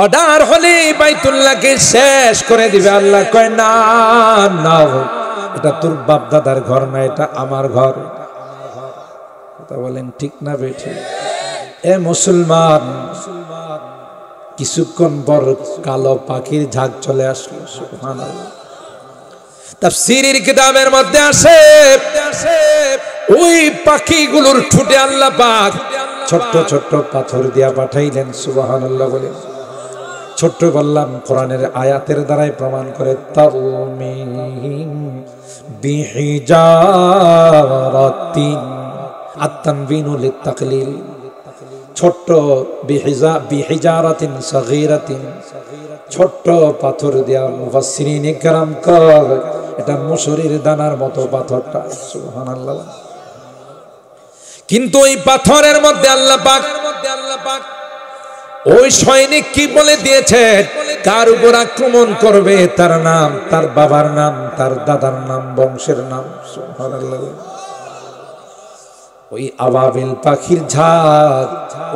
Order হলে বাইতুল্লাহকে শেষ করে দিবে। আল্লাহ কয় না না, এটা তোর বাপ দাদার ঘর না, এটা আমার ঘর। কথা বলেন ঠিক না বেঠিক? এ মুসলমান, কিছুক্ষণ পর কালো পাখির ঝাঁক চলে আসলো। সুবহানাল্লাহ। তাফসীরের কিতাবের মধ্যে আসে ওই পাখিগুলোর ঠোঁটে আল্লাহ পাক ছোট্ট ছোট্ট পাথর দিয়া পাঠাইলেন। সুবহানাল্লাহ বলেন। ছোট্ট বললাম কোরআনের আয়াতের দ্বারাই প্রমাণ করে। তারমিহিম বিহিজারাতিন, আত-তানবিনু লিত-তাকলিল, ছোট্ট বিহিজারাতিন সগীরাতিন, ছোট্ট পাথর দিয়া। মুফাসসিরিন ইকরাম কর এটা মুসুরির দানার মতো পাথরটা। সুবহানাল্লাহ। কিন্তু ওই পাথরের মধ্যে আল্লাহ পাক ওই সৈনিক কি বলে দিয়েছে, কার উপর আক্রমণ করবে তার নাম, তার বাবার নাম, তার দাদার নাম, বংশের নাম। সুবহানাল্লাহ। ওই আবাবিল পাখির ঝাঁক,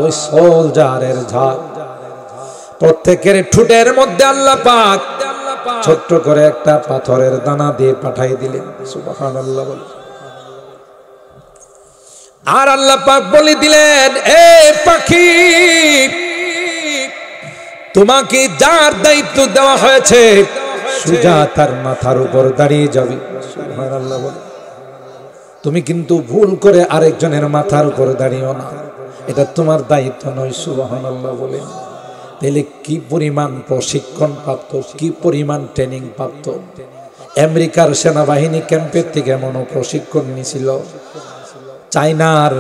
ওই সোলজারের ঝাঁক, প্রত্যেকের ঠোঁটের মধ্যে আল্লাহ পাক ছোট্ট করে একটা পাথরের দানা দিয়ে পাঠাই দিলেন। সুবহানাল্লাহ। আর আল্লাহ পাক বলে দিলেন, এ পাখি, তোমাকে যার দায়িত্ব দেওয়া হয়েছে সোজা তার মাথার উপর দাঁড়িয়ে যাবে। সুবহানাল্লাহ। তুমি কিন্তু ভুল করে আরেকজনের মাথার উপর দাঁড়িয়েও না, এটা তোমার দায়িত্ব নয়। সুবহানাল্লাহ বলেন। তাহলে কি পরিমাণ প্রশিক্ষণ প্রাপ্ত, কি পরিমাণ ট্রেনিং প্রাপ্ত। আমেরিকার সেনাবাহিনী ক্যাম্পের থেকে এমন প্রশিক্ষণ নিয়েছিল, চায়নার,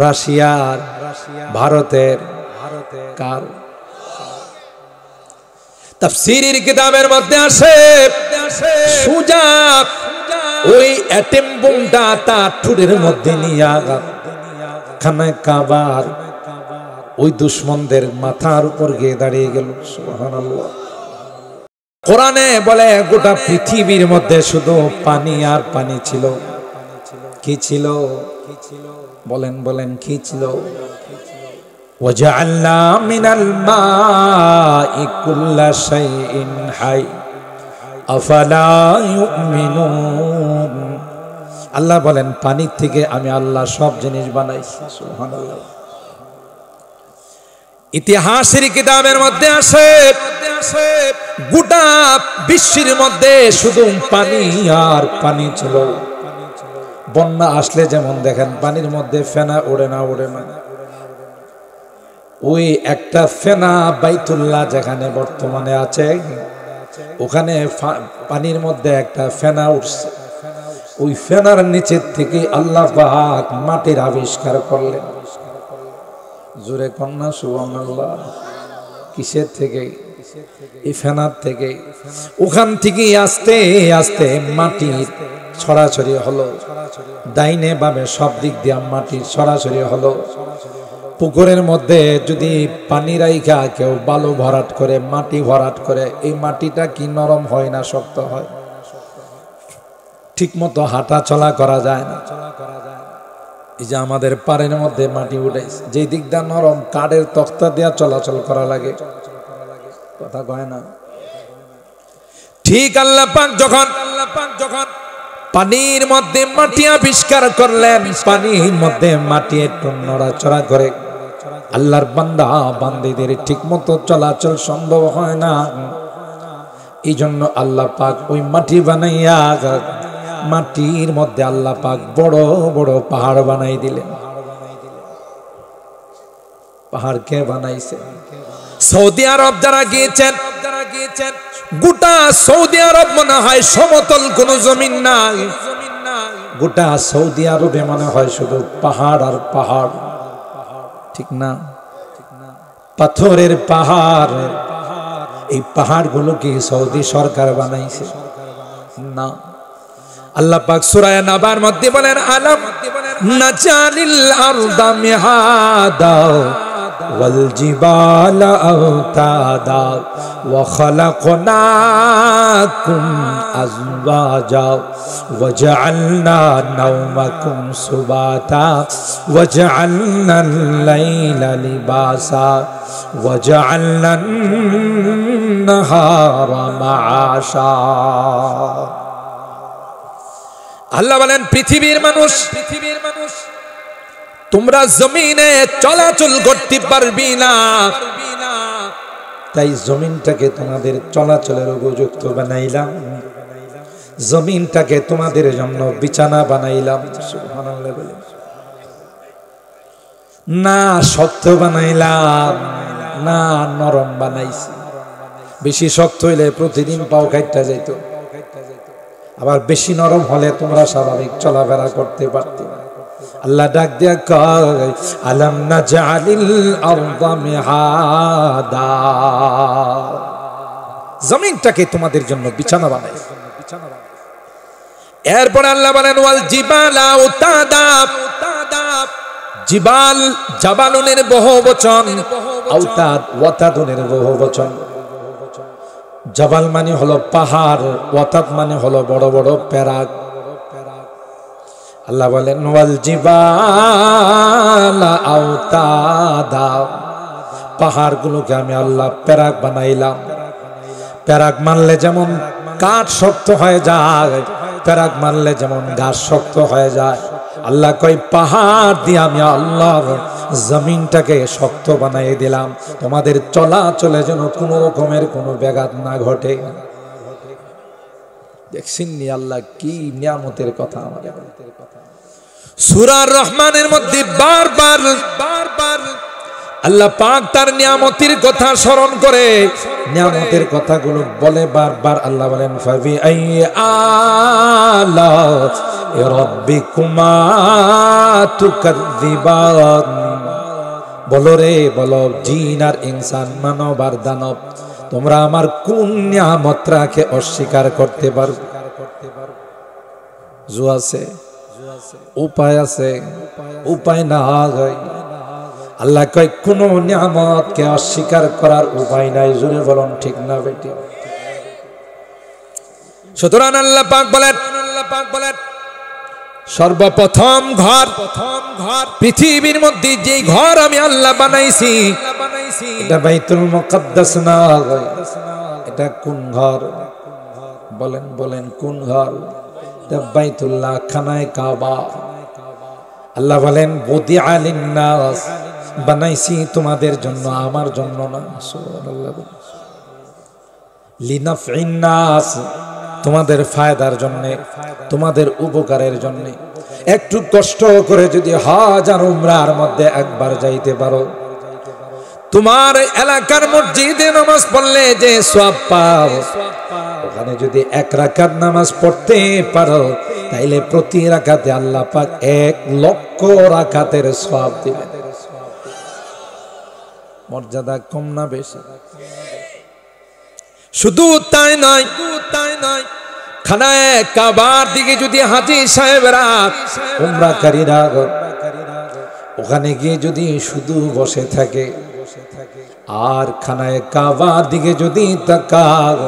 রাশিয়ার, ভারতের, কার। তাফসীরের কিতাবের মধ্যে আসে সুজা ওই অ্যাটম বোমটা তার ঠোঁটের মধ্যে নিয়ে খানায় কাবার ওই দুশমনদের মাথার উপর গিয়ে দাঁড়িয়ে গেল। সুবহানাল্লাহ। কোরআনে বলে গোটা পৃথিবীর মধ্যে শুধু পানি আর পানি ছিল। কি ছিল? বলেন বলেন কি ছিল? ওয়াজআলনা মিনাল মাই কুল্লা শাইইন হাই আফালা ইউমিনুন। আল্লাহ বলেন পানি থেকে আমি আল্লাহ সব জিনিস বানাইছি। সুবহানাল্লাহ। ইতিহাসের কিতাবের মধ্যে আসে গোটা বিশ্বের মধ্যে শুধু পানি আর পানি ছিল। বন্যা আসলে যেমন দেখেন পানির মধ্যে ফেনা ওড়ে না, ওড়ে না। ওই একটা ফেনা বাইতুল্লাহ যেখানে বর্তমানে আছে, ওখানে পানির মধ্যে একটা ফেনা উঠছে। ওই ফেনার নিচের থেকে আল্লাহ পাক মাটির আবিষ্কার করলেন। জোরে কন্যা সুবহানাল্লাহ। কিসের থেকে? এই ফেনার থেকে। ওখান থেকে আস্তে আস্তে মাটির ছড়াছড়ি হলো, ডাইনে বামে সব দিক দিয়ে মাটির ছড়াছড়ি হলো। পুকুরের মধ্যে যদি পানি রাইখা কেউ বালু ভরাট করে, মাটি ভরাট করে, এই মাটিটা কি নরম হয় না শক্ত হয়? ঠিক মতো হাঁটা চলা করা যায় না। এই যে আমাদের পাড়ের মধ্যে মাটি উঠেছে, যে দিকটা নরম কাঠের তক্তা দিয়া চলাচল করা লাগে, কথা কয় না? ঠিক আল্লাহ পাক যখন পানির মধ্যে মাটি আবিষ্কার করলেন, পানির মধ্যে মাটি একটু নড়াচড়া করে, আল্লাহর বান্দা বান্দীদের ঠিক মতো চলাচল সম্ভব হয় না। এই জন্য আল্লাহ পাক ওই মাটি বানাইয়া, মাটির মধ্যে আল্লাহ পাক বড় বড় পাহাড় বানাই দিলেন। পাহাড় কে বানাইছে? সৌদি আরব যারা গিয়েছেন, গোটা সৌদি আরব মনে হয় সমতল কোন জমিন নাই। গোটা সৌদি আরবে মনে হয় শুধু পাহাড় আর পাহাড়, ঠিক না? পাথরের পাহাড়। এই পাহাড় গুলো কি সৌদি সরকার বানাইছে? না। আল্লাহ পাক সূরা নাবার মধ্যে বলেন, আলাম নাজালিল আরদা মিহাদা ওয়াল জিবালা আওতাদা ওয়া খালাকনাকুম আযওয়াজা ওয়া জাআলনা নাওমাকুম সুবাতা ওয়া জাআলনাল লাইলা লিবাসা ওয়া জাআলনান নাহারা মাআশা। আল্লাহ বলেন পৃথিবীর মানুষ তোমরা জমিনে চলাচল করতে পারবি না, তাই জমিনটাকে তোমাদের চলাচলের উপযুক্ত বানাইলাম, জমিনটাকে তোমাদের জন্য বিছানা বানাইলাম। সুবহানাল্লাহ বলেন না শক্ত বানাইলাম না নরম বানাইছি। বেশি শক্ত হইলে প্রতিদিন পাও কাটতে যাইতো, আবার বেশি নরম হলে তোমরা স্বাভাবিক চলাফেরা করতে পারতে। আল্লাহ ডাক দিয়া কয় আলাম নাজআলিল আরদা মিহাদা, জমিনটাকে তোমাদের জন্য বিছানা বানাই। এরপর আল্লাহ বলেন ওয়াল জিবালা আওতাদা, জিবাল জাবালুনের বহুবচন, আওতাদ ওয়াতাদুনের বহুবচন। জাবাল মানে হলো পাহাড়, ওয়াতাদ মানে হলো বড় বড় প্যারাক। আল্লাহ বলেন ওয়াল জিবালা আওতাদা, পাহাড়গুলোকে আমি আল্লাহ প্যারাক বানাইলাম। প্যারাক মানলে যেমন কাঠ শক্ত হয়ে যায়, প্যারাক মানলে যেমন গাছ শক্ত হয়ে যায়, আল্লাহ কই পাহাড় দিয়ে আমি আল্লাহ জমিনটাকে শক্ত বানাই দিলাম, তোমাদের চলাচলে যেন কোনো রকমের কোনো ব্যাঘাত না ঘটে। দেখছেন নি আল্লাহ কি নিয়ামতের কথা আমাদের। সূরা রহমানের মধ্যে বারবার আল্লাহ পাক তার নিয়ামতের কথা স্মরণ করে, নিয়ামতের কথাগুলো বলে বারবার। আল্লাহ বলেন ফাবি আইয়ি আলা'i রাব্বিকুমা তুকাযযিবান, বলো রে বলো জিন আর ইনসান, মানব আর দানব, তোমরা আমার কোন নিয়ামতটাকে অস্বীকার করতে পারো? জো আছে, উপায় আছে, উপায় না হয়। আল্লাহ কয় কোন নিয়ামতকে অস্বীকার করার উপায় নাই। জোরে বলুন ঠিক না বেটি? সুতরাং আল্লাহ পাক বলেন সর্বপ্রথম ঘর পৃথিবীর মধ্যে যে ঘর আমি আল্লাহ বানাইছি এটা বাইতুল মুকাদ্দাস না, এটা কোন ঘর? বলেন বলেন কোন ঘর? এটা বাইতুল্লাহ, খানায়ে কাবা। আল্লাহ বলেন বুদিআ লিন-নাস, বানাইছি তোমাদের জন্য, আমার জন্য না। সুবহানাল্লাহ। লিনাফইন নাস, তোমাদের ফায়দার জন্য, তোমাদের উপকারের জন্য। একটু কষ্ট করে যদি হজ আর উমরার মধ্যে একবার যাইতে পারো, তোমার এলাকার মসজিদে নামাজ পড়লে যে সওয়াব পাও, ওখানে যদি 1 রাকাত নামাজ পড়তে পারো তাইলে প্রতি রাকাতে আল্লাহ পাক 1 লক্ষ রাকাতের সওয়াব দিবেন। মর্যাদা কম না বেশি? শুধু তাই নয়, খানায়ে কাবার দিকে যদি হাজী সাহেবরা উমরাকারীরা ওখানে গিয়ে যদি শুধু বসে থাকে আর খানায়ে কাবার দিকে যদি তাকায়,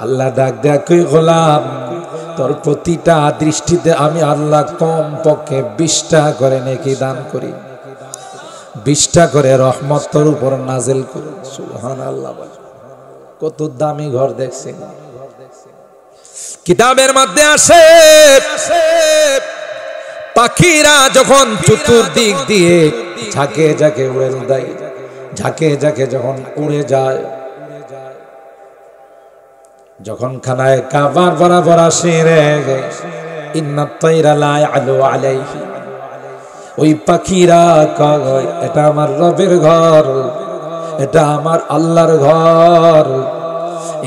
আল্লাহ ডাক দেয় কই গোলাম, তোর প্রতিটা দৃষ্টিতে আমি আল্লাহ কম পক্ষে 20টা করে নেকি দান করি, 20টা করে রহমত তোর উপর নাজিল করি। সুবহানাল্লাহ। কত দামি ঘর দেখছেন? কিতাবের মধ্যে আসে পাখিরা যখন চতুর্দিক দিয়ে ঝাঁকে ঝাঁকে উড়ে যায়, ঝাঁকে ঝাঁকে যখন উড়ে যায়, যখন খানায়ে কাবার বরাবর আসে রে ইন্নাত তাইরা লা ইয়ালু আলাইহি, ওই পাখিরা কয় এটা আমার রবের ঘর, এটা আমার আল্লাহর ঘর,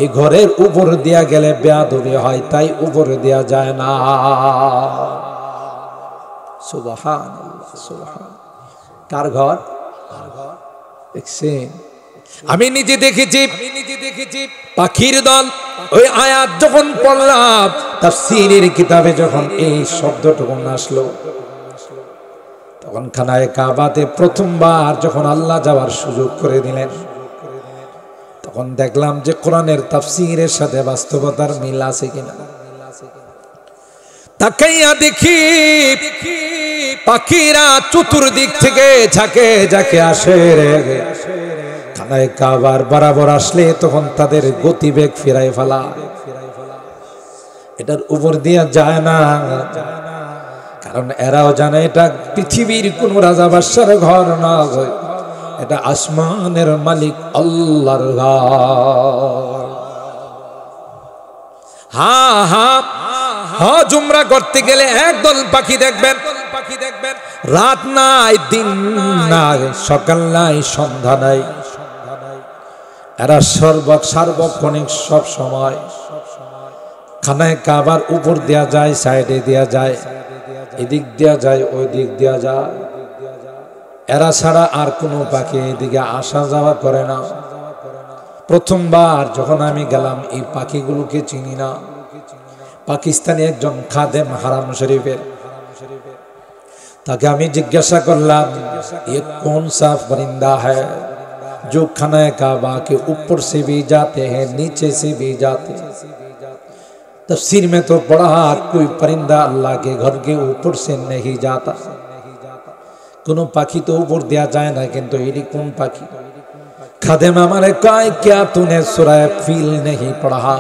এই ঘরের উপর দিয়া গেলে বেয়াদবি হয়, তাই উপরে দেয়া যায় না। সুবহানাল্লাহ, সুবহানাল্লাহ। কার ঘর দেখছেন? আমি নিজে দেখেছি পাখির দল। ওই আয়াত যখন পড়লাম তাফসীরের কিতাবে যখন এই শব্দটুকু আসলো, তখন খানায়ে কাবাতে প্রথমবার যখন আল্লাহ যাওয়ার সুযোগ করে দিলেন, তখন দেখলাম যে কোরআনের তাফসীরের সাথে বাস্তবতার মিল আছে কিনা। তাকাইয়া দেখি পাখিরা চতুর্দিক থেকে ঝাঁকে ঝাঁকে আসে রে। খানায়ে কাবার বরাবর আসলে তখন তাদের গতিবেগ ফিরাই ফেলা, এটার উপর দিয়া যায় না, কারণ এরাও জানে এটা পৃথিবীর কোন রাজা বাদশার ঘর না, এটা আসমানের মালিক আল্লাহর ঘর। হ্যাঁ হ্যাঁ হ্যাঁ, জুমরা করতে গেলে একদল পাখি দেখবেন, রাত নাই দিন নাই সকাল নাই সন্ধ্যা নাই, এরা সার্বক্ষণিক সব সময় খানায়ে কাবার উপর দেয়া যায়, সাইডে দেয়া যায়, এদিক দেয়া যায়, ওই দিক দেয়া যায়। এরা ছাড়া আর কোনো পাখি এদিকে আসা যাওয়া করে না। প্রথমবার যখন আমি গেলাম, এই পাখিগুলোকে চিনি না। পাকিস্তানি একজন খাদেম হারাম শরীফের, তাকে আমি জিজ্ঞাসা করলাম, ये कौन सा परिंदा है जो खाना काबा के ऊपर से भी जाते हैं नीचे से भी जाते हैं? तफसीर में तो पढ़ा कोई परिंदा अल्लाह के घर के ऊपर से नहीं जाता। कोनो पाखी तो ऊपर दिया जाए ना, किंतु ये कौन पाखी? खादेम हमारे कहा, क्या तूने सूरा फील नहीं पढ़ा?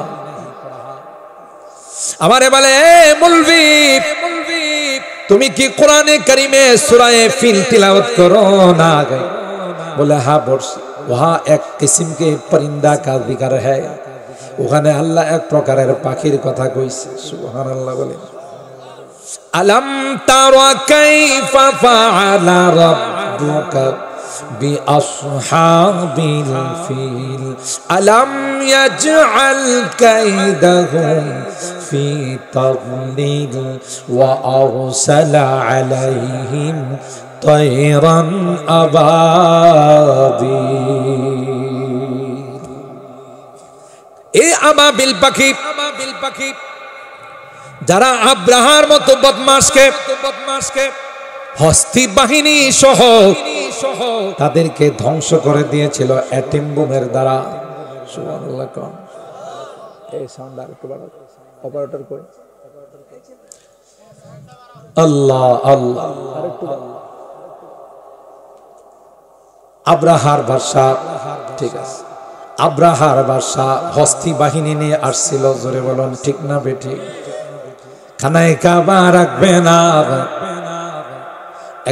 हमारे बोले, मौलवी तुम्हें की कुरान करीमे सूरा फील तिलावत करो ना? गए बोले हाँ बोर्स, वहाँ एक किस्म के परिंदा का जिक्र है, ওখানে আল্লাহ এক প্রকারের পাখির কথা কইছে। সুবহানাল্লাহ বলেন। আলাম তারা কাইফা ফাআলা রাব্বুকা বিআসহাবিল ফিল আলাম ইয়াজআল কাইদাহুম ফি তাদলিল ওয়া আরসালা আলাইহিম তায়রান আবাবিল। এই আবাবিল পাখি যারা আব্রাহার মতো বদমাশকে হস্তি বাহিনী সহ তাদেরকে ধ্বংস করে দিয়েছিল অ্যাটম বোমের দ্বারা। সুবহানাল্লাহ। কোন এই সাউন্ড আর একটু বাড়াও, অপারেটর কই? আল্লাহ আল্লাহ, আরেকটু বাড়াও। আব্রাহার ভাষা ঠিক আছে, আব্রাহার বাদশা হস্তি বাহিনী নিয়ে আসছিল। জোরে বলুন ঠিক না বেঠিক? খানায়ে কাবা রাখবে না,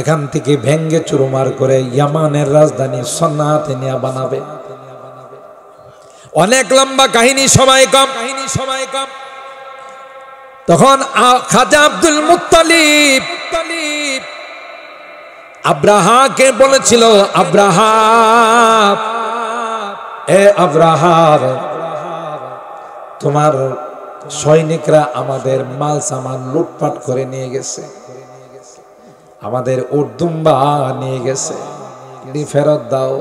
এখান থেকে ভেঙ্গে চুরমার করে ইয়ামানের রাজধানী সন্নাতে নিয়ে বানাবে। অনেক লম্বা কাহিনী, সময় কম। তখন খাজা আব্দুল মুত্তালিব আব্রাহাকে বলেছিল, আব্রাহা এ আব্রাহার, তোমার সৈনিকরা আমাদের মাল সামান লুটপাট করে নিয়ে গেছে, আমাদের উর্দুম্বা নিয়ে গেছে, ফেরত দাও।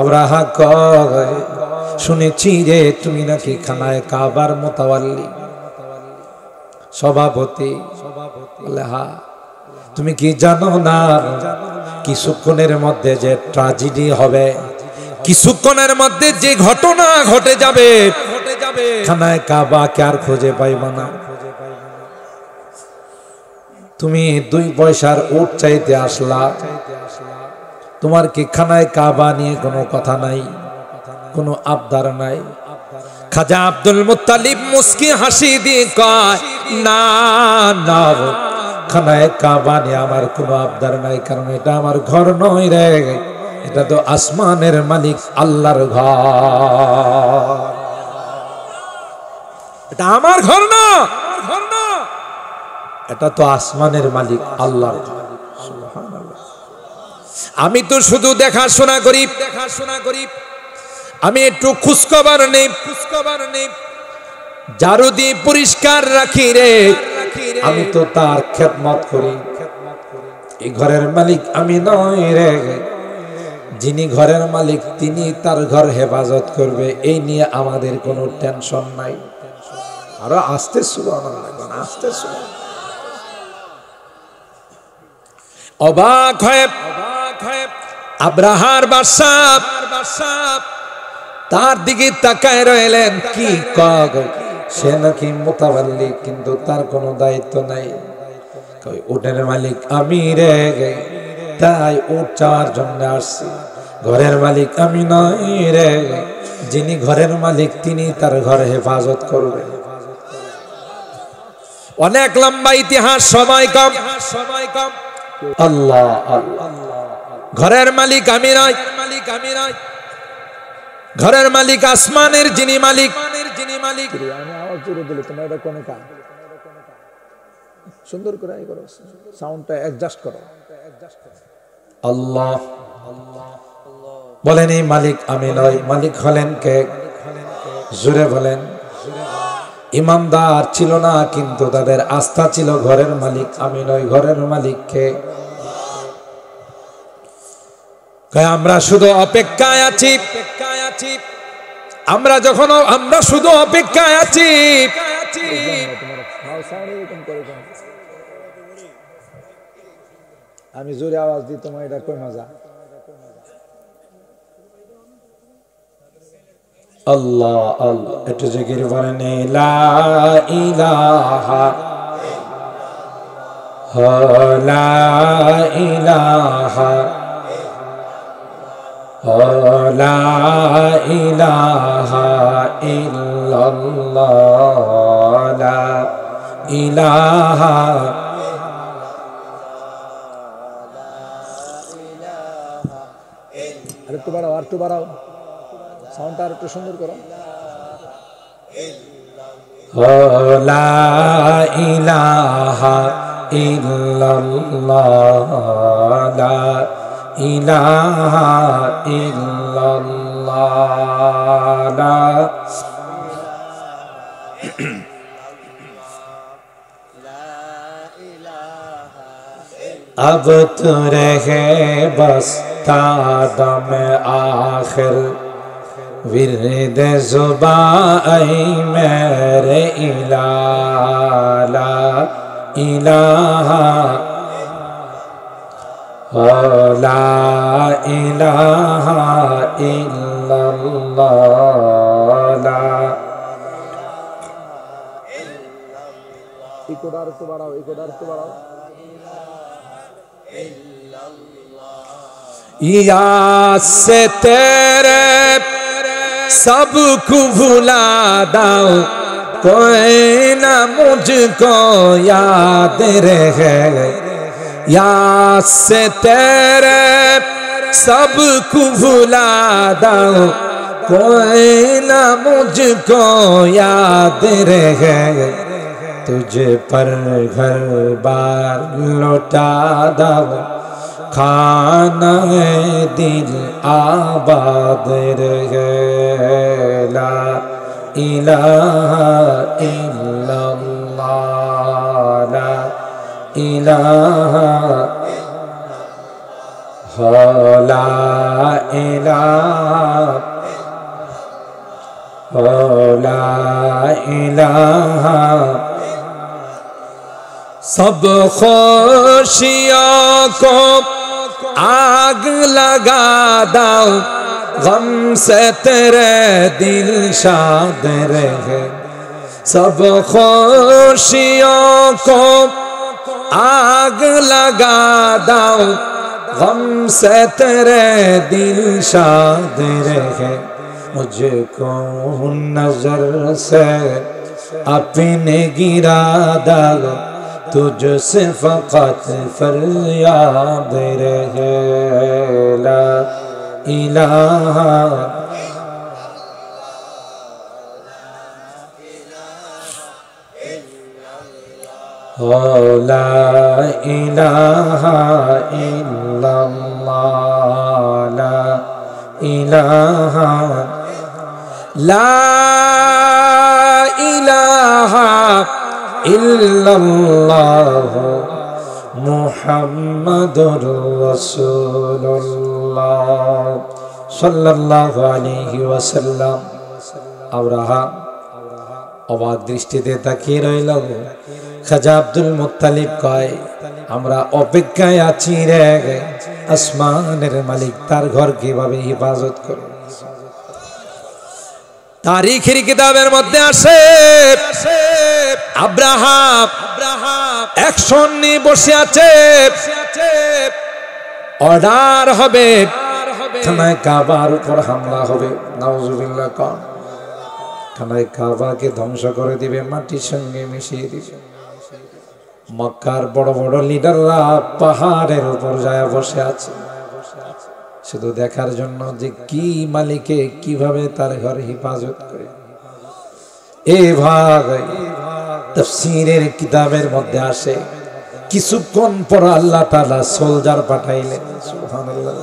আব্রাহা কয়, শুনেছি রে তুমি নাকি খানায়ে কাবার মুতাওয়াল্লি, সভাপতি। বলে হ্যাঁ। তুমি কি জানো না কিছুক্ষণের মধ্যে যে ট্র্যাজেডি হবে, কিছুক্ষণের মধ্যে যে ঘটনা ঘটে যাবে, খানায়ে কাবা কে আর খুঁজে পাইবা না। তুমি 2 পয়সার উট চাইতে আসলা, তোমার কি খানায়ে কাবা নিয়ে কোনো কথা নাই, কোনো আবদার নাই? খাজা আব্দুল মুত্তালিব মুস্কি হাসি দিয়ে কয়, না না, খানায়ে কাবা নিয়ে আমার কোনো আবদার নাই, কারণ এটা আমার ঘর নয় রে, এটা তো আসমানের মালিক আল্লাহর ঘর, এটা আমার ঘর না, এটা তো আসমানের মালিক আল্লাহর ঘর। সুবহানাল্লাহ। আমি তো শুধু দেখাশোনা করি, আমি একটু খোঁজখবর নেই, ঝাড়ু দিয়ে পরিষ্কার রাখি রে, আমি তো তার খেদমত করি। এই ঘরের মালিক আমি নই রে, যিনি ঘরের মালিক তিনি তার ঘর হেফাজত করবে, এই নিয়ে আমাদের কোনো টেনশন নাই। আরো আস্তে সুবহানাল্লাহ, আস্তে সুবহানাল্লাহ। অবাক হয়ে আব্রাহার বাদশা তার দিকে তাকায় রইলেন। কি কগ, সে নাকি মুতাওয়াল্লি, কিন্তু তার কোনো দায়িত্ব নাই। উটের মালিক আমি রে, তাই উট চাওয়ার জন্য আসছি। ঘরের মালিক আমি নই রে, যিনি ঘরের মালিক তিনি তার ঘর হেফাজত করবেন। অনেক লম্বা ইতিহাস, সময় কম। আল্লাহ আল্লাহ, ঘরের মালিক আমি নই, ঘরের মালিক আসমানের যিনি মালিক। আমি আওয়াজ জোরে দিলে তোমরা এটা কোনে কান সুন্দর করে করো, সাউন্ডটা অ্যাডজাস্ট করো। আল্লাহ বলেন এই মালিক আমি নই, মালিক হলেন কে? জোরে বলেন। ইমানদার ছিল না, কিন্তু তাদের আস্থা ছিল ঘরের মালিক আমি নই, ঘরের মালিক কে? আমরা শুধু অপেক্ষায় আছি, আমরা শুধু অপেক্ষায় আছি। আমি জোরে আওয়াজ দিই, তোমার এটা কই মজা। আল্লাহ আল্লাহ, একটু জিকির বলেন লা ইলাহা লা ইলাহা লা ইলাহা ইল্লাল্লাহ লা ইলাহা। আরেকটু বাড়াও, আরেকটু বাড়াও, সাউন্ডটা আরেকটু সুন্দর করো। লা ইলাহা ইল্লাল্লাহ লা ইলাহা ইল্লাল্লাহ লা अब तो रहे बस तादम आखिर विरद जुबाई मेरे इलाहा इलाहा ला इलाहा इल्लल्लाह ला। इकोडार तो बढ़ाओ, इकोडार तो बढ़ाओ। याद से तेरे सबको भुला दाओ, कोई ना मुझको याद रहे। याद से तेरे सबको भुला दाओ, कोई ना मुझको याद रहे। तुझे पर घर बार लौटा दाओ, खाना दिल आबाद रहे। ला इलाहा इल्लल्लाह ला इलाहा ला इलाहा ला इलाहा। सब खुशियों को आग लगा दाओ, गम से तेरे दिल शाद रहे। सब खुशियों को आग लगा दाओ, गम से तेरे दिल शाद रहे। मुझको नजर से अपने गिरा दाओ, तुझसे फकत फरियाद रहे। ला इलाहा ला इलाहा इल्लल्लाह ला इलाहा ला इलाहा इल्लल्लाह मुहम्मदुर रसूलुल्लाह सल्लल्लाहु अलैहि वसल्लम। আবরাহা অবাক দৃষ্টিতে তাকিয়ে রইল। খাজা আব্দুল মুত্তালিব কয়, আমরা অপেক্ষায় আছি রে আসমানের মালিক তার ঘর কিভাবে হেফাজত করে। তারিখের কিতাবের মধ্যে আসে আব্রাহাম অ্যাকশন নিয়ে বসে আছে, অর্ডার হবে খানায় কাবার উপর হামলা হবে। নাউজুবিল্লাহ। কোন খানায় কাবাকে ধ্বংস করে দিবে, মাটির সঙ্গে মিশিয়ে দিবে। মক্কার বড় বড় লিডাররা পাহাড়ের উপর যায় বসে আছে শুধু দেখার জন্য যে কি মালিকে কিভাবে তার ঘর হেফাজত করে। এই ভাগ তাফসীরের কিতাবের মধ্যে আসে কিছুক্ষণ পর আল্লাহ তাআলা সোলজার পাঠাইলেন। সুবহানাল্লাহ।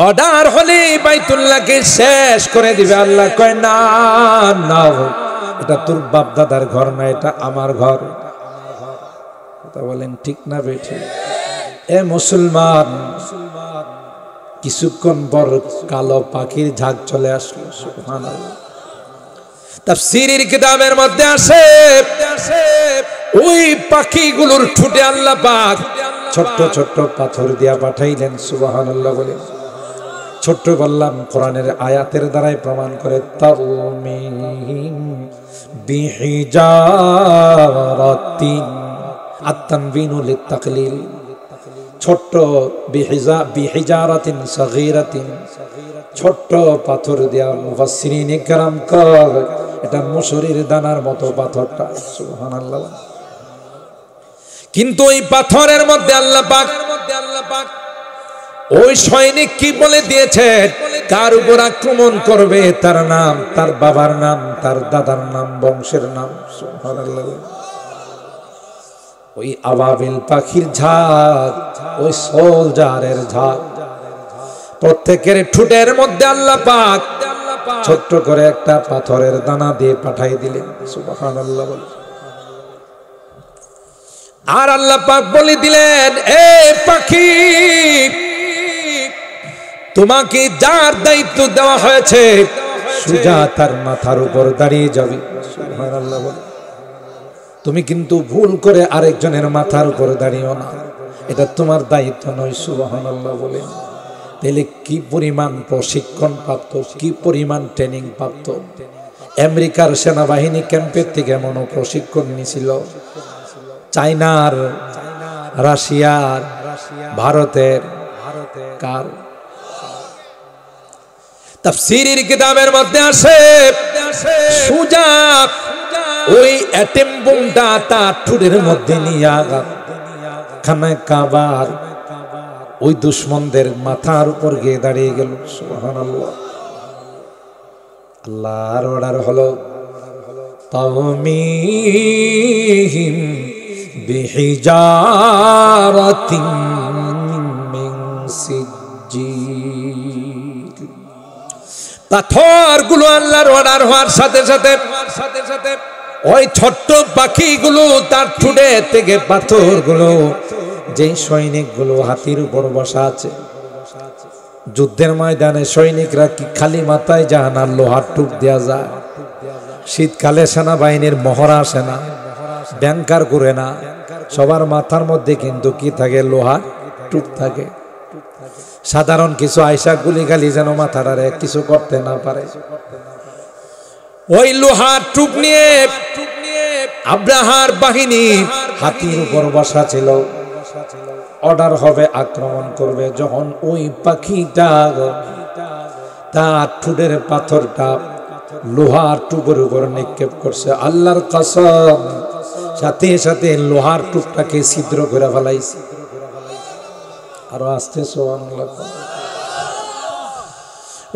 অর্ডার হলে বাইতুল্লাহকে শেষ করে দিবে। আল্লাহ কয় না না, এটা তোর বাপ দাদার ঘর না, এটা আমার ঘর। কথা বলেন ঠিক না বেঠি? এ মুসলমান, কিছুক্ষণ পর কালো পাখির ঝাঁক চলে আসলো। সুবহানাল্লাহ। তাফসীরের কিতাবের মধ্যে আসে ওই পাখিগুলোর ঠোঁটে আল্লাহ পাক ছোট্ট ছোট্ট পাথর দিয়া পাঠাইলেন। সুবহানাল্লাহ বলেন। ছোট্ট বললাম কোরআনের আয়াতের দ্বারাই প্রমাণ করে। তারমিহিম বিহিজারাতিন, আত-তানবিনু লিত-তাকলিল। ছোট্ট বিহিজারাতিন সগীরাতিন, ছোট্ট পাথর দিয়া। মুফাসসিরিন ইকরাম কয় এটা মুসুরির দানার মতো পাথরটা। সুবহানাল্লাহ। কিন্তু ওই পাথরের মধ্যে আল্লাহ পাক ওই সৈনিক কি বলে দিয়েছে, কার উপর আক্রমণ করবে তার নাম, তার বাবার নাম, তার দাদার নাম, বংশের নাম। সুবহানাল্লাহ। ওই আবাবিল পাখির ঝাঁক, ওই সোলজারের ঝাঁক, প্রত্যেকের ঠোঁটের মধ্যে আল্লাহ পাক ছোট্ট করে একটা পাথরের দানা দিয়ে পাঠাই দিলেন। সুবহানাল্লাহ। আর আল্লাহ পাক বলে দিলেন, এ পাখি, তোমাকে যার দায়িত্ব দেওয়া হয়েছে সোজা তার মাথার উপর দাঁড়িয়ে যাবে। সুবহানাল্লাহ। তুমি কিন্তু ভুল করে আরেকজনের মাথার উপর দাঁড়িয়েও না, এটা তোমার দায়িত্ব নয়। সুবহানাল্লাহ বলেন। তাহলে কি পরিমাণ প্রশিক্ষণ প্রাপ্ত, কি পরিমাণ ট্রেনিং প্রাপ্ত। আমেরিকার সেনাবাহিনী ক্যাম্পের থেকে এমন প্রশিক্ষণ নিয়েছিল, চায়নার, রাশিয়ার, ভারতের, কার। তাফসীরের কিতাবের মধ্যে আসে সুজা ওই অ্যাটম বোমটা তার ঠোঁটের মধ্যে নিয়ে খানায় কাবার ওই দুশমনদের মাথার উপর গিয়ে দাঁড়িয়ে গেল। সুবহানাল্লাহ। আল্লাহর অর্ডার হলো তাওমিহিম বিহিজারাতিন মিন সিজ্জিল। পাথরগুলো আল্লাহর অর্ডার হওয়ার সাথে সাথে ওই ছোট্ট পাখিগুলো তার ঠোঁটে থেকে পাথরগুলো, যেই সৈনিকগুলো হাতির উপর বসা আছে, যুদ্ধের ময়দানে সৈনিকরা কি খালি মাথায় যায় না, লোহার টুপ দেওয়া যায়। শীতকালে সেনাবাহিনীর মহড়া আসে না, ব্যাংকার করে না, সবার মাথার মধ্যে কিন্তু কি থাকে, লোহার টুপ থাকে। সাধারণ কিছু আয়সা গুলি গালি যেন মাথাটারে কিছু করতে না পারে। ওই লোহার টুপ নিয়ে আব্রাহার বাহিনী হাতির উপর বসা ছিল। অর্ডার হবে আক্রমণ করবে। যখন ওই পাখিটা তার ঠোঁটের পাথরটা লোহার টুপের উপর নিক্ষেপ করছে, আল্লাহর কসম সাথে সাথে লোহার টুপটাকে ছিদ্র করে ফেলাইছে। আরো আসতে সুবহানাল্লাহ।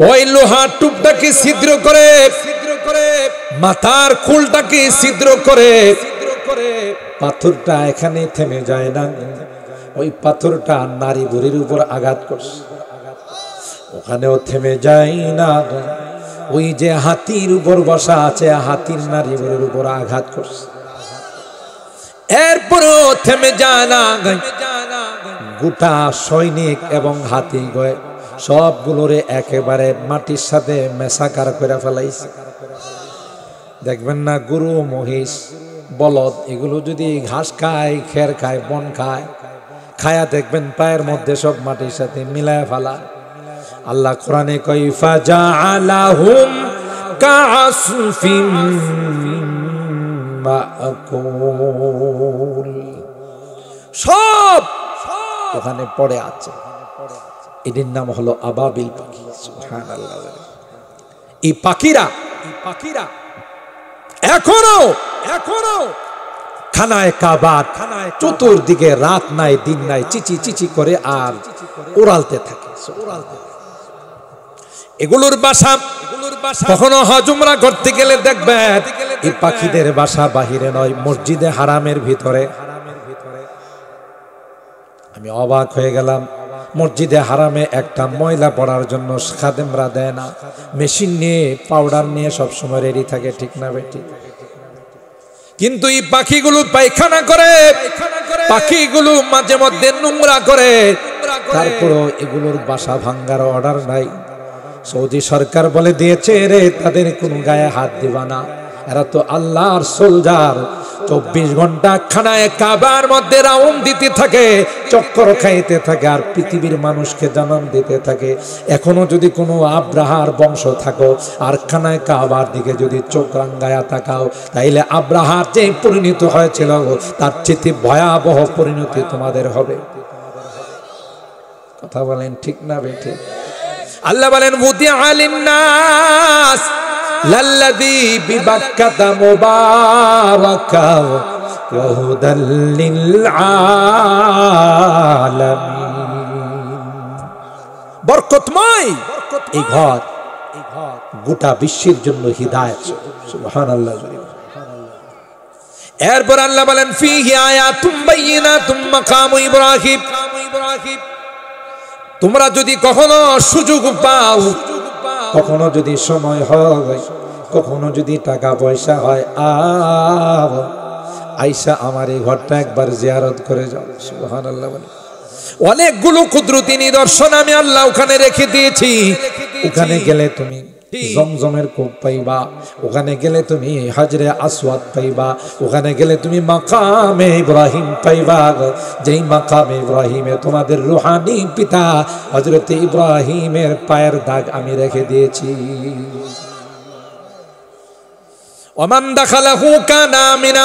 ওই লোহার টুপটাকে ছিদ্র করে, মাথার খুলটাকে ছিদ্র করে, পাথরটা এখানে থেমে যায় না। ওই পাথরটা নারী বুড়ির উপর আঘাত করছে, ওখানেও থেমে যায় না। ওই যে হাতির উপর বসা আছে, হাতির নারী বুড়ির উপর আঘাত করছে, এরপরও থেমে যায় না। গোটা সৈনিক এবং হাতি গয়ে সবগুলোরে একেবারে মাটির সাথে মেসাকার করে ফেলাইছে। দেখবেন না গরু মহিষ বলদ এগুলো যদি ঘাস খায়, খের খায়, বন খায়, খায়া দেখবেন পায়ের মধ্যে সব মাটির সাথে মিলায় ফেলা। আল্লাহ কোরআনে কয় ফাজাআলাহুম কাআসফিম মাকুল, সব ওখানে পড়ে আছে। এটির নাম হলো আবাবিল পাখি। সুবহানাল্লাহ। এই পাখিরা এখনো খানায় কাবার চতুর্দিকে রাত নাই দিন নাই চিচি চিচি করে আর উড়ালতে থাকে। এগুলোর বাসা কখনো হজ উমরা করতে গেলে দেখবেন এই পাখিদের বাসা বাহিরে নয়, মসজিদে হারামের ভিতরে। আমি অবাক হয়ে গেলাম, মসজিদে হারামে একটা ময়লা পড়ার জন্য খাদেমরা দেয় না, মেশিন নিয়ে পাউডার নিয়ে সবসময় রেডি থাকে, ঠিক না বেটি? কিন্তু এই পাখিগুলো পায়খানা করে, পাখিগুলো মাঝে মধ্যে নোংরা করে, তারপরও এগুলোর বাসা ভাঙ্গার অর্ডার নাই। সৌদি সরকার বলে দিয়েছে রে তাদের কোনো গায়ে হাত দিবা না, এরা তো আল্লাহর সোলজার। 24 ঘন্টা খানায় কাবার মধ্যে রাউন্ড দিতে থাকে, চক্কর খাইতে থাকে, আর পৃথিবীর মানুষকে জানান দিতে থাকে। এখনো যদি কোনো আব্রাহার বংশ থাকো আর খানায় কাবার দিকে যদি চোখ রাঙ্গায়া তাকাও, তাইলে আব্রাহার যে পরিণত হয়েছিল তার চেয়ে ভয়াবহ পরিণতি তোমাদের হবে। কথা বলেন ঠিক না বেঠে? আল্লাহ বলেন মুদিআ লিন্নাস লাল্লাযী বিবাক্কাতা মুবারাকা ওয়া হুদাল লিল আলামিন। বরকতময় এই ঘর গোটা বিশ্বের জন্য হিদায়াত। সুবহানাল্লাহ। এরপর আল্লাহ বলেন ফীহি আয়াতুম বাইয়িনাতুম মাকামু ইব্রাহিম। তোমরা যদি কখনো সুযোগ পাও, কখনো যদি সময় হয়, কখনো যদি টাকা পয়সা হয়, আইসা আমার এই ঘরটা একবার জিয়ারত করে যাও। সুবহানাল্লাহ। অনেকগুলো কুদরতি নিদর্শন আমি আল্লাহ ওখানে রেখে দিয়েছি। ওখানে গেলে তুমি জমজমের কূপ পাইবা, ওখানে গেলে তুমি হাজরে আসওয়াদ পাইবা, ওখানে গেলে তুমি মাকামে ইব্রাহিম পাইবা, যেই মাকামে ইব্রাহিমে তোমাদের রুহানি পিতা হযরত ইব্রাহিমের পায়ের দাগ আমি রেখে দিয়েছি। ওমান দাখালাহু কানা আমিনা।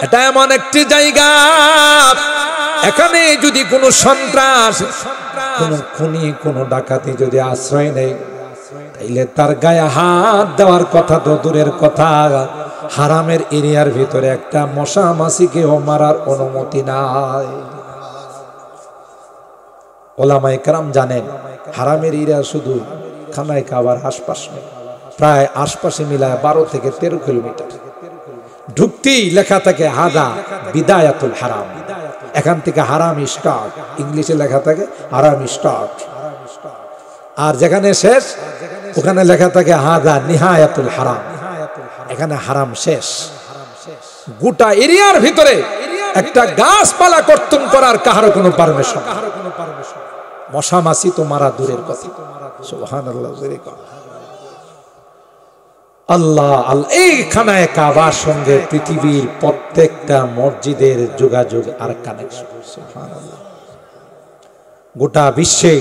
এটা এমন একটি জায়গা, এখানে যদি কোনো সন্ত্রাস, কোনো খুনি, কোনো ডাকাতি যদি আশ্রয় নেই, তাইলে তার গায়ে হাত দেওয়ার কথা তো দূরের কথা, হারামের এরিয়ার ভিতরে একটা মশা মাছিকেও মারার অনুমতি নাই। ওলামায়ে কেরাম জানেন হারামের এরিয়া শুধু খানায় কাবার আশপাশ নেই, প্রায় আশপাশে মিলায় 12 থেকে 13 কিলোমিটার। ঢুকতেই লেখা থাকে হাদা বিদায়াতুল হারাম, এখান থেকে হারাম স্টার্ট, ইংলিশে লেখা থাকে হারাম স্টার্ট। আর যেখানে শেষ ওখানে লেখা থাকে হাদা নিহায়াতুল হারাম, এখানে হারাম শেষ। গোটা এরিয়ার ভিতরে একটা গাছপালা কর্তন করার কাহারও কোনো পারমিশন, মশা মাছি তো মারা দূরের কথা। সুবহানাল্লাহ। আল্লাহ আল্লাহ এই খানায় কাবার সঙ্গে পৃথিবীর প্রত্যেকটা মসজিদের যোগাযোগ আর কানেকশন। সুবহানাল্লাহ। গোটা বিশ্বে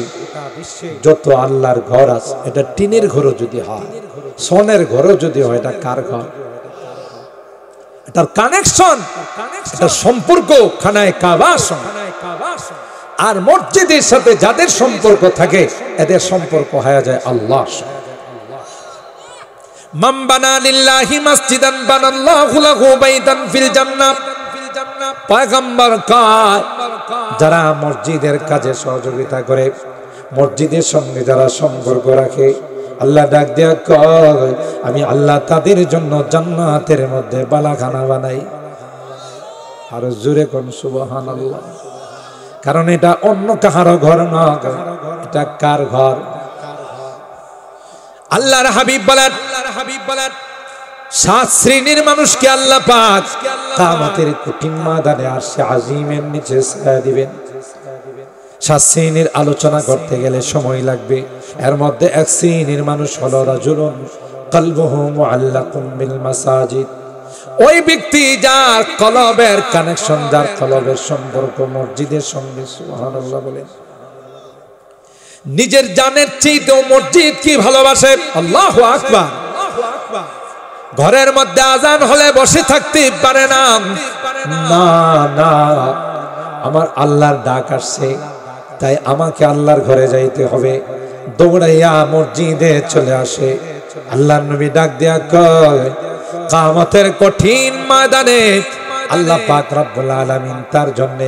যত আল্লাহর ঘর আছে, এটা টিনের ঘরও যদি হয়, সোনের ঘরও যদি হয়, এটা কার ঘর? এটার কানেকশন, এটা সম্পর্ক খানায় কাবার সঙ্গে। আর মসজিদের সাথে যাদের সম্পর্ক থাকে এদের সম্পর্ক হয়ে যায় আল্লাহর সঙ্গে। মান বানা লিল্লাহি মাসজিদান বানাল্লাহু লাহু বাইতান ফিল জান্নাহ। পয়গম্বর কয় যারা মসজিদের কাজে সহযোগিতা করে, মসজিদের সঙ্গে যারা সম্পর্ক রাখে, আল্লাহ ডাক দেয়া কয় আমি আল্লাহ তাদের জন্য জান্নাতের মধ্যে বালাখানা বানাই। আর জোরে কোন সুবহানাল্লাহ। কারণ এটা অন্য কাহারও ঘর না, এটা কার ঘর? আল্লাহর হাবিব বলেন 7 শ্রেণীর মানুষকে আল্লাহ পাক কিয়ামতের কঠিন ময়দানে আরশে আজিমের নিচে ছায়া দিবেন। 7 শ্রেণীর আলোচনা করতে গেলে সময় লাগবে। এর মধ্যে 1 শ্রেণীর মানুষ হলো রাজুলুন কলবুহু মুআল্লাকুম বিল মাসাজিদ, ওই ব্যক্তি যার কলবের কানেকশন, যার কলবের সম্পর্ক মসজিদের সঙ্গে, সুবহানাল্লাহ বলেন, নিজের জানের চেয়েও মসজিদ কি ভালোবাসে। আল্লাহু আকবার। ঘরের মধ্যে আজান হলে বসে থাকতে পারে না, না না, আমার আল্লাহর ডাক আসছে, তাই আমাকে আল্লাহর ঘরে যাইতে হবে। দৌড়াইয়া মসজিদে চলে আসে। আল্লাহর নবী ডাক দেয়া কয়, কিয়ামতের কঠিন ময়দানে আল্লাহ পাক রব্বুল আলামিন তার জন্য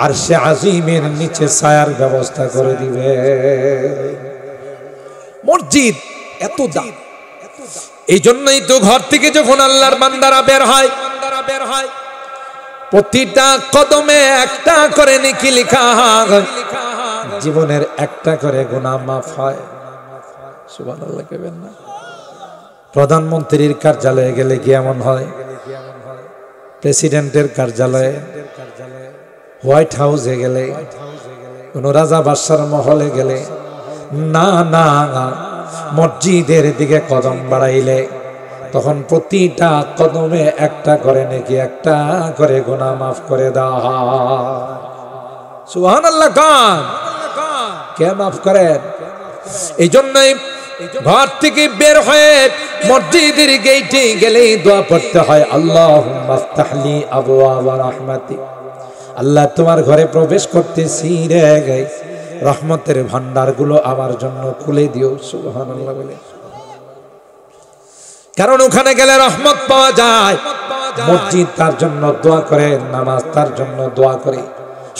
আরশে আজিমের নিচে ছায়ার ব্যবস্থা করে দিবে। মসজিদ এত দাম। এই জন্যই তো ঘর থেকে যখন আল্লাহর বান্দারা বের হয়, প্রতিটা কদমে একটা করে নেকি লেখা হয়, জীবনের একটা করে গুনাহ মাফ হয়। সুবহানাল্লাহ কইবেন না? প্রধানমন্ত্রীর কার্যালয়ে গেলে কি এমন হয়? প্রেসিডেন্টের কার্যালয়ে, হোয়াইট হাউসে গেলে, কোন রাজা বাদশার মহলে গেলে, না না, মসজিদের দিকে কদম বাড়াইলে তখন প্রতিটা কদমে একটা করে নাকি একটা করে গুনাহ মাফ করে দেওয়া হয়। সুবহানাল্লাহ। কান কে মাফ করেন? এই জন্যই ঘর থেকে বের হয়ে মসজিদের গেটে গেলে দোয়া পড়তে হয়, আল্লাহুম্মা আফতাহলি আবওয়াবা রাহমাতিক। আল্লাহ তোমার ঘরে প্রবেশ করতেছি রে, রহমতের ভান্ডারগুলো আমার জন্য খুলে দিও। সুবহানাল্লাহ বলে, কারণ ওখানে গেলে রহমত পাওয়া যায়। মসজিদ তার জন্য দোয়া করে, নামাজ তার জন্য দোয়া করে।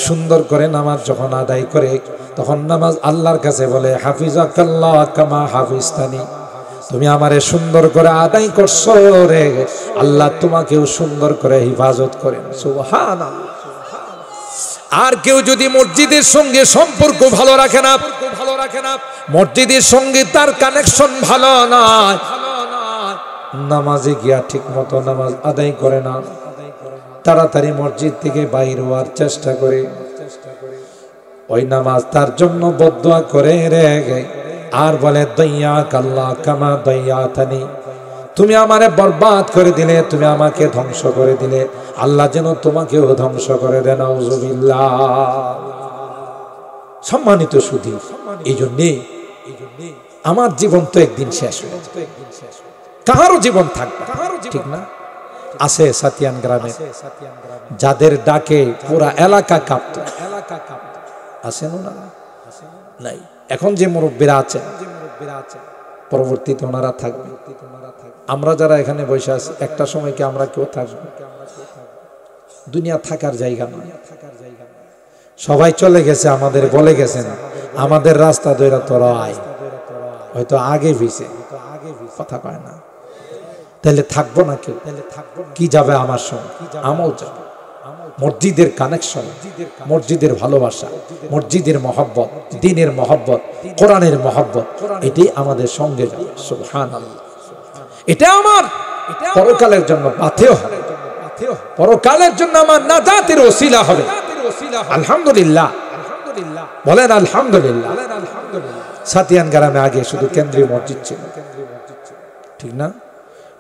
সুন্দর করে নামাজ যখন আদায় করে তখন নামাজ আল্লাহর কাছে বলে, হাফিজাকাল্লাহ কামা হাফিজতানি, তুমি আমারে সুন্দর করে আদায় করছো রে, আল্লাহ তোমাকেও সুন্দর করে হিফাজত করেন। সুবহানাল্লাহ। আর কেউ যদি মসজিদের সঙ্গে সম্পর্ক ভালো রাখে না, মসজিদের সঙ্গে তার কানেকশন ভালো নয়, নামাজে গিয়া ঠিক মতো নামাজ আদায় করে না, তাড়াতাড়ি মসজিদ থেকে বাইর হওয়ার চেষ্টা করে, ওই নামাজ তার জন্য বদদুয়া করে রে, আর বলে দাইয়াকাল্লাহ কামা দাইয়াতানি, তুমি আমারে বরবাদ করে দিলে, তুমি আমাকে ধ্বংস করে দিলে, আল্লাহ যেন তোমাকেও ধ্বংস করে দেন। নাউযুবিল্লাহ। সম্মানিত সুধী, এই জন্যে আমার জীবন তো একদিন শেষ হবে, কাহারও জীবন থাকবে, ঠিক না? আছে সাতিয়ান গ্রামে যাদের ডাকে পুরা এলাকা কাঁপত, আছেন না? নাই। এখন যে মুরব্বীরা আছেন, পরবর্তীতে ওনারা থাকবে। আমরা যারা এখানে বসে আছি, একটা সময় কি আমরা কেউ থাকবো? দুনিয়া থাকার জায়গা নয়। সবাই চলে গেছে, আমাদের বলে গেছেন আমাদের রাস্তা ধরে তোরা আয়, হয়তো আগে ভিসে কথা পায় না। তাহলে থাকবো না কেউ? কি যাবে আমার সঙ্গে? আমল যাবে। মসজিদের কানেকশন, মসজিদের ভালোবাসা, মসজিদের মহব্বত, দ্বীনের মহব্বত, কোরআনের মহব্বত, এটাই আমাদের সঙ্গে যাবে। সুবহানাল্লাহ। এটা আমার পরকালের জন্য পাথেয় হবে, পরকালের জন্য আমার নাজাতের ওসিলা হবে। আলহামদুলিল্লাহ বলেন, আলহামদুলিল্লাহ। সাতিয়ান গ্রামে আগে শুধু কেন্দ্রীয় মসজিদ ছিল, ঠিক না?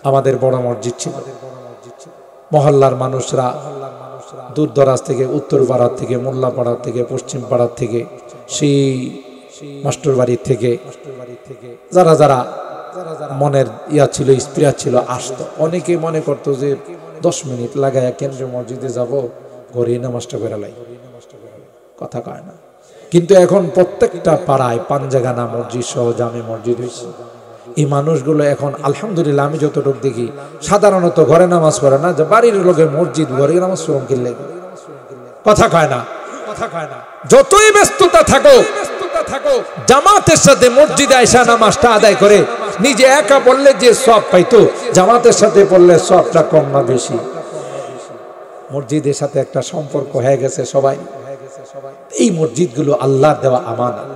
আমাদের বড় মসজিদ ছিল। মহল্লার মানুষরা দূর দরাজ থেকে, উত্তর পাড়ার থেকে, মোল্লাপাড়ার থেকে, পশ্চিম পাড়ার থেকে, সেই মাস্টার বাড়ির থেকে, যারা যারা মনের ইয়া ছিল, স্প্রিয়া ছিল, আসতো। অনেকে মনে করতো যে 10 মিনিট লাগায় কেন্দ্রীয় মসজিদে যাব, ঘরে নামাজটা করে লাই, কথা কয় না। কিন্তু এখন প্রত্যেকটা পাড়ায় পাঞ্জাগানা মসজিদ সহ জামে মসজিদ হয়েছে। এই মানুষগুলো এখন আলহামদুলিল্লাহ, আমি যতটুকু দেখি, সাধারণত ঘরে নামাজ পড়ে না, যে বাড়ির লোকে মসজিদ ঘরে নামাজ পড়ুন কিনলে, কথা কয় না। যতই ব্যস্ততা থাকো, জামাতের সাথে মসজিদে আইসা নামাজটা আদায় করে, নিজে একা পড়লে যে সওয়াব পাইতো, জামাতের সাথে পড়লে সওয়াবটা কম না বেশি? মসজিদের সাথে একটা সম্পর্ক হয়ে গেছে সবাই। এই মসজিদগুলো আল্লাহর দেওয়া আমানত।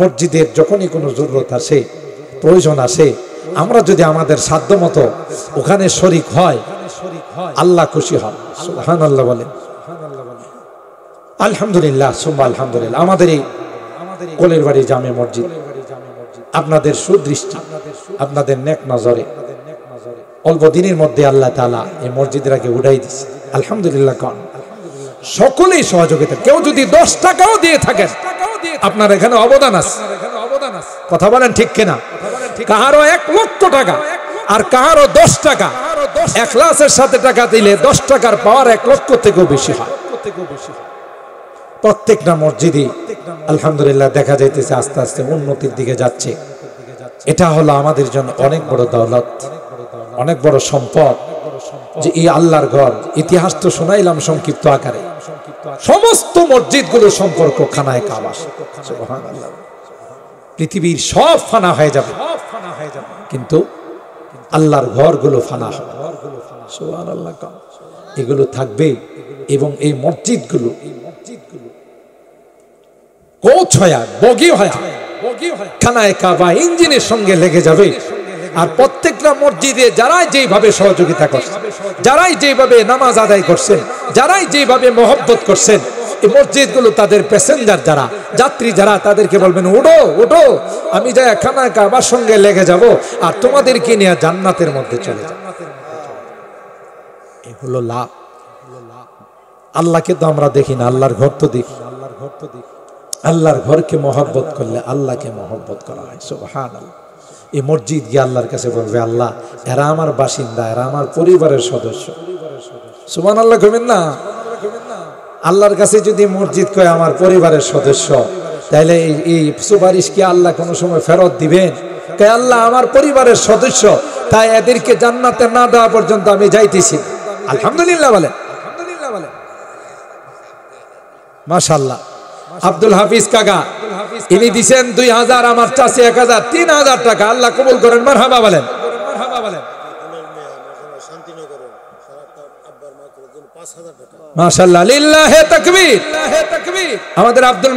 মসজিদের যখনই কোনো জরুরত আসে, প্রয়োজন আসে, আমরা যদি আমাদের সাধ্য মতো ওখানে শরীক হয়, আল্লাহ খুশি হন। সুবহানাল্লাহ বলেন, আলহামদুলিল্লাহ সুম্মা আলহামদুলিল্লাহ। আমাদের এই কোলের বাড়ি জামে মসজিদ আপনাদের সুদৃষ্টি, আপনাদের নেক নজরে অল্প দিনের মধ্যে আল্লাহ তাআলা এই মসজিদটাকে উঠাই দিচ্ছে আলহামদুলিল্লাহ। কোন সকলেই সহযোগিতা, কেউ যদি 10 টাকাও দিয়ে থাকেন আপনার এখানে অবদান আছে, কথা বলেন ঠিক কিনা? কাহারও 1 লক্ষ টাকা আর কাহারও 10 টাকা, ইখলাসের সাথে টাকা দিলে 10 টাকার পাওয়ার 1 লক্ষ থেকেও বেশি হয়। প্রত্যেকটা মসজিদে আলহামদুলিল্লাহ দেখা যাইতেছে আস্তে আস্তে উন্নতির দিকে যাচ্ছে। এটা হলো আমাদের জন্য অনেক বড় দৌলত, অনেক বড় সম্পদ যে এই আল্লাহর ঘর। ইতিহাস তো শোনাইলাম সংক্ষিপ্ত আকারে, সমস্ত মসজিদগুলো সম্পর্ক খানায় কাবা। সুবহানাল্লাহ। পৃথিবীর সব ফানা হয়ে যাবে কিন্তু আল্লাহর ঘরগুলো ফানা হবে। সুবহানাল্লাহ। এগুলো থাকবে এবং এই মসজিদগুলো কোচ হয়া বগি হয়া খানায় কাবা ইঞ্জিনের সঙ্গে লেগে যাবে। আর প্রত্যেকটা মসজিদে যারাই যেভাবে সহযোগিতা করছে, যারাই যেভাবে নামাজ আদায় করছেন, যারাই যেভাবে মহব্বত করছেন, এই মসজিদগুলো তাদের প্যাসেঞ্জার যারা, যাত্রী যারা, তাদেরকে বলবেন উঠো উঠো, আমি যাই খানায় কাবার সঙ্গে লেগে যাব আর তোমাদেরকে নিয়ে জান্নাতের মধ্যে চলে যাব। এই হলো লাভ। আল্লাহকে তো আমরা দেখি না, আল্লাহর ঘর তো দেখি। আল্লাহর ঘরকে মহব্বত করলে আল্লাহকে মহব্বত করা হয়। সুবহানাল্লাহ। এই মসজিদ গিয়ে আল্লাহর কাছে বলবে, আল্লাহ এরা আমার বাসিন্দা, এরা আমার পরিবারের সদস্য। সুবহানাল্লাহ কইবেন না? আল্লাহর কাছে যদি মসজিদ কয় আমার পরিবারের সদস্য, তাহলে এই সুপারিশ কি আল্লাহ কোনো সময় ফেরত দিবেন? কয় আল্লাহ আমার পরিবারের সদস্য, তাই এদেরকে জান্নাতে না দেওয়া পর্যন্ত আমি যাইতেছি। আলহামদুলিল্লাহ বলেন, মাশাআল্লাহ। আব্দুল হাফিজ কাকা ইনি দিছেন 2000, আমার চাচি 1000, 3000 টাকা। আল্লাহ কবুল করেন, মারহাবা বলেন। মাশাআল্লাহ, লিল্লাহি তাকবীর। আমাদের আব্দুল